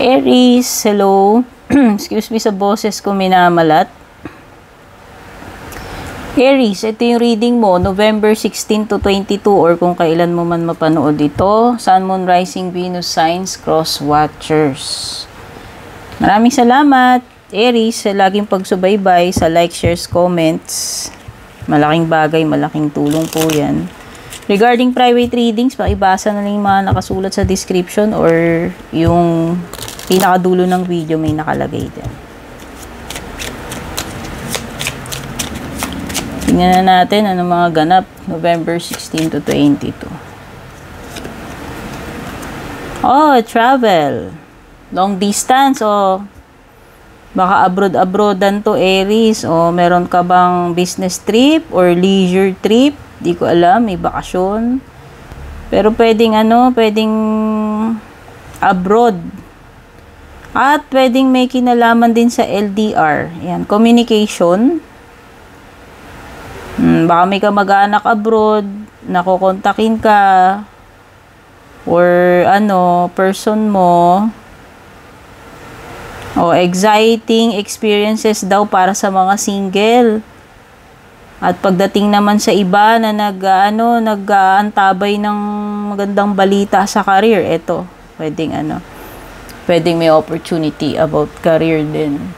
Aries, hello. Excuse me sa boses ko, minamalat. Aries, ito yung reading mo, November 16 to 22 or kung kailan mo man mapanood ito. Sun, Moon, Rising, Venus, Signs, Cross Watchers. Maraming salamat, Aries, sa laging pagsubaybay, sa like, shares, comments. Malaking bagay, malaking tulong po yan. Regarding private readings, pakibasa na lang yung mga nakasulat sa description or yung pinakadulo ng video may nakalagay din. Tingnan na natin ano mga ganap November 16 to 22. Oh, travel. Long distance o baka abroad-abroadan to, Aries. O meron ka bang business trip or leisure trip? Di ko alam, may bakasyon. Pero pwedeng pwedeng abroad. At pwedeng may kinalaman din sa LDR. Yan, communication. Baka may kamag-anak abroad, nakokontakin ka, or person mo. O exciting experiences daw para sa mga single. At pagdating naman sa iba na nag-aantabay ng magandang balita sa career, eto, pwedeng may opportunity about career din.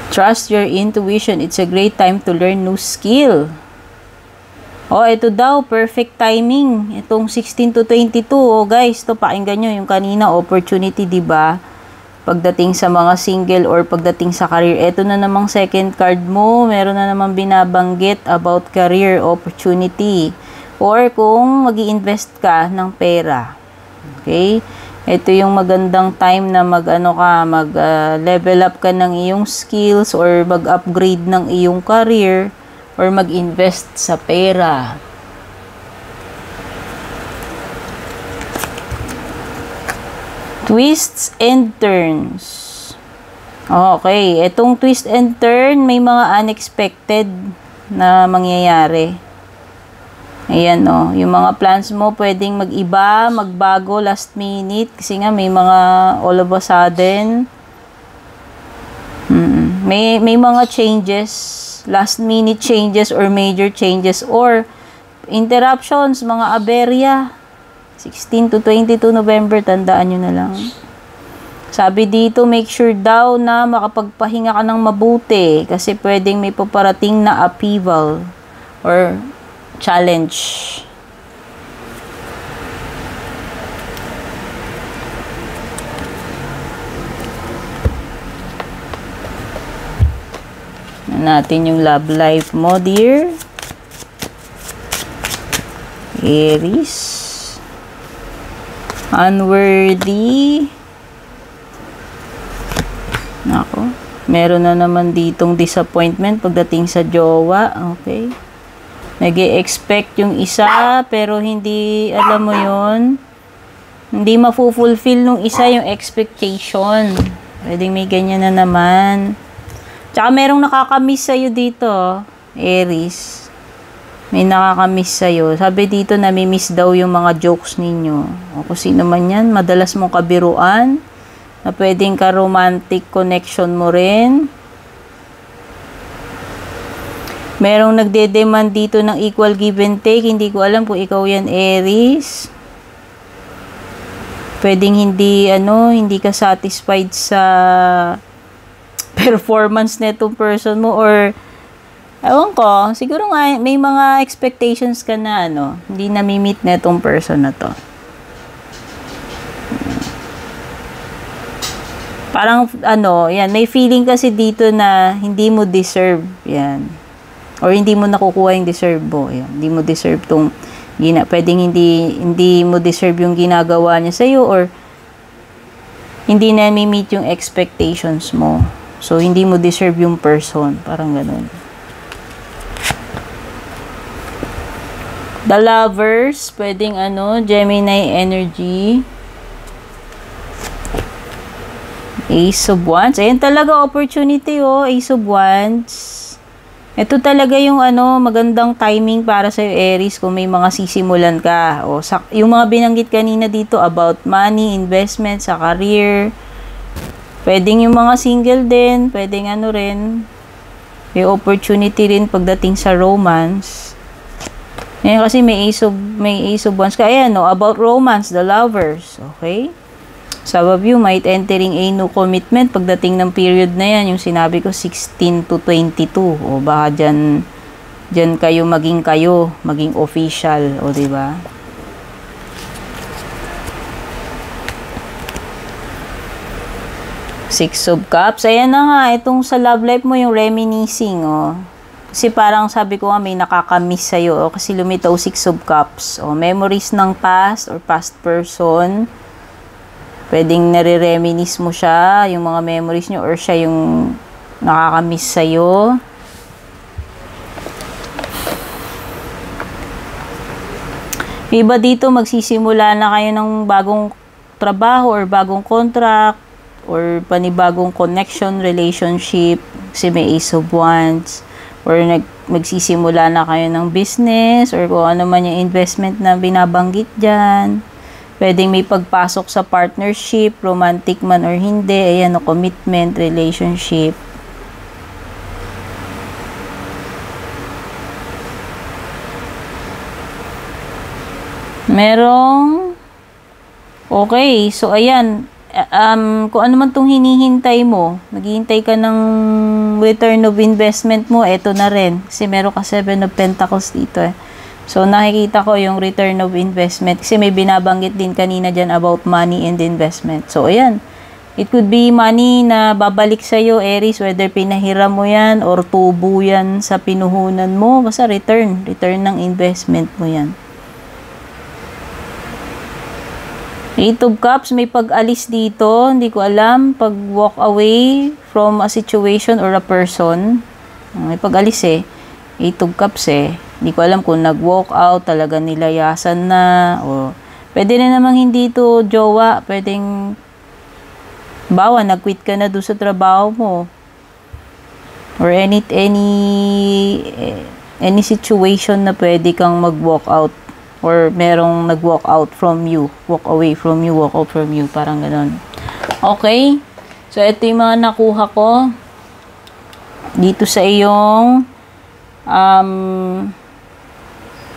Trust your intuition. It's a great time to learn new skill. Oh, ito daw, perfect timing. Itong 16 to 22. Oh, guys, to pakinggan nyo yung kanina, opportunity, di ba? Pagdating sa mga single or pagdating sa career. Ito na namang second card mo. Meron na namang binabanggit about career opportunity. Or kung mag-i-invest ka ng pera. Okay? Ito yung magandang time na mag-level up ka ng iyong skills or mag-upgrade ng iyong career or mag-invest sa pera. Twists and turns. Okay, itong twist and turn, may mga unexpected na mangyayari. Ayan, yung mga plans mo pwedeng mag-iba, magbago last minute kasi nga may mga all of a sudden. May mga changes, last minute changes or major changes or interruptions, mga aberya. 16 to 22 November, tandaan nyo na lang. Sabi dito, make sure daw na makapagpahinga ka ng mabuti kasi pwedeng may paparating na upheaval or challenge. Natin yung love life mo, dear Aries. Unworthy. Nako, meron na naman ditong disappointment pagdating sa jowa. Okay. Nag-e-expect yung isa, pero hindi, alam mo yun, hindi mafu-fulfill nung isa yung expectation. Pwedeng may ganyan na naman. Tsaka merong nakakamiss sa'yo dito, Aries. May nakakamiss sa'yo. Sabi dito, namimiss daw yung mga jokes ninyo. O kung sino man yan, madalas mong kabiruan, na pwedeng ka-romantic connection mo rin. Merong nagde-demand dito ng equal give and take. Hindi ko alam kung ikaw yan, Aries. Pwedeng hindi ka satisfied sa performance netong person mo or ewan ko, siguro nga may mga expectations ka na hindi nami-meet netong person na to. Parang yan, may feeling kasi dito na hindi mo deserve yan. Or hindi mo nakukuha yung deserve mo. Yan. Hindi mo deserve pwedeng hindi mo deserve yung ginagawa niya sa'yo or hindi na meet yung expectations mo. So, hindi mo deserve yung person. Parang ganun. The Lovers, pwedeng Gemini energy. Ace of Wands. Ayan talaga opportunity, Ace of Wands. Ito talaga yung magandang timing para sa Aries kung may mga sisimulan ka. O yung mga binanggit kanina dito about money, investment, sa career. Pwedeng yung mga single din, pwedeng rin. May opportunity rin pagdating sa romance. Ngayon kasi may Ace of Wands ka. Ayan, about romance, the lovers. Okay? Some of you might entering a new commitment pagdating ng period na yan. Yung sinabi ko, 16 to 22. O baka dyan kayo, maging official. O diba? Six of Cups. Ayan na nga, itong sa love life mo, yung reminiscing, Kasi parang sabi ko nga, may nakakamiss sa'yo, kasi lumitaw Six of Cups. Memories ng past or past person. Pwedeng nare-reminisce mo siya, yung mga memories nyo, or siya yung nakakamiss sa'yo. Iba dito, magsisimula na kayo ng bagong trabaho or bagong contract, or panibagong connection, relationship, kasi may Ace of Wands, or magsisimula na kayo ng business, or kung ano man yung investment na binabanggit dyan. Pwedeng may pagpasok sa partnership, romantic man or hindi, ayan, commitment, relationship. Merong, okay, so ayan, kung ano man itong hinihintay mo, naghihintay ka ng return of investment mo, eto na rin. Kasi meron ka 7 of Pentacles dito So, nakikita ko yung return of investment. Kasi may binabanggit din kanina dyan about money and investment. So, ayan. It could be money na babalik sa'yo, Aries, whether pinahiram mo yan or tubo yan sa pinuhunan mo. Basta return ng investment mo yan. Eight of Cups, may pag-alis dito. Hindi ko alam. Pag-walk away from a situation or a person. May pag-alis Eight of Cups Hindi ko alam kung nag-walk out, talaga nilayasan na. O, pwede na namang hindi ito jowa. Pwedeng, nag-quit ka na doon sa trabaho mo. Or any situation na pwede kang mag-walk out. Or merong nag-walk out from you. Walk away from you, walk out from you. Parang ganon. Okay. So, ito yung mga nakuha ko. Dito sa iyong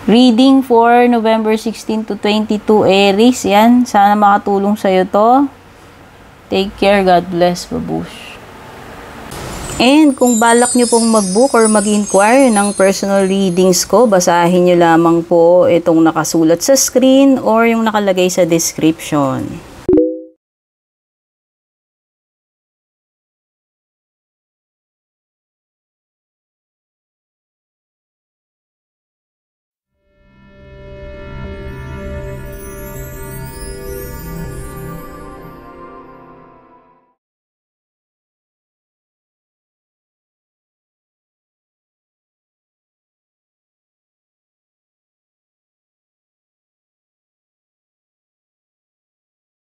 reading for November 16 to 22 Aries. Yan. Sana makatulong sa'yo to. Take care. God bless. Babush. And kung balak nyo pong mag-book or mag-inquire ng personal readings ko, basahin nyo lamang po itong nakasulat sa screen or yung nakalagay sa description.